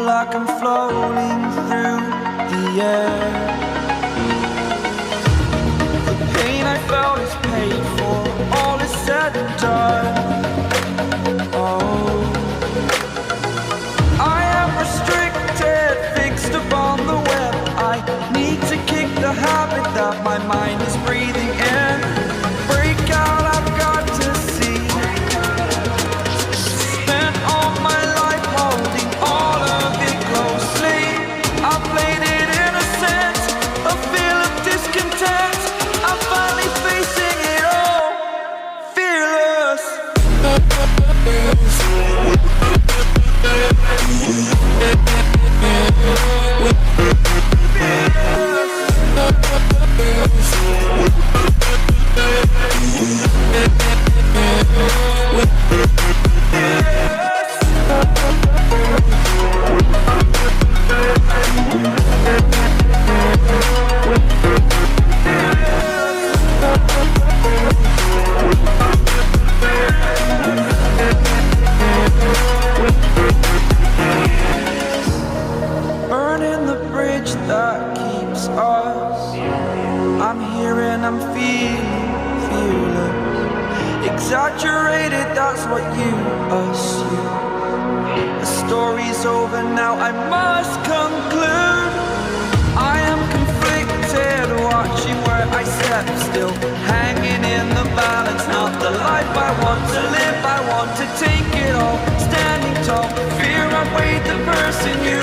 like I'm floating through the air. The pain I felt is paid for, all is said and done. Oh, I am restricted, fixed upon the web. I need to kick the habit that my mind is breathing in. Break out, I've got to see. Spent all my life holding all of it closely. I played it innocent, a feel of discontent. I'm finally facing it all, fearless. Burning the bridge that keeps us. I'm here and I'm feeling fearless. Exaggerated, that's what you assume. The story's over now, I must conclude. I am conflicted, watching where I step still, hanging in the balance. Not the life I want to live, I want to take it all. Standing tall, fear I weighed the person you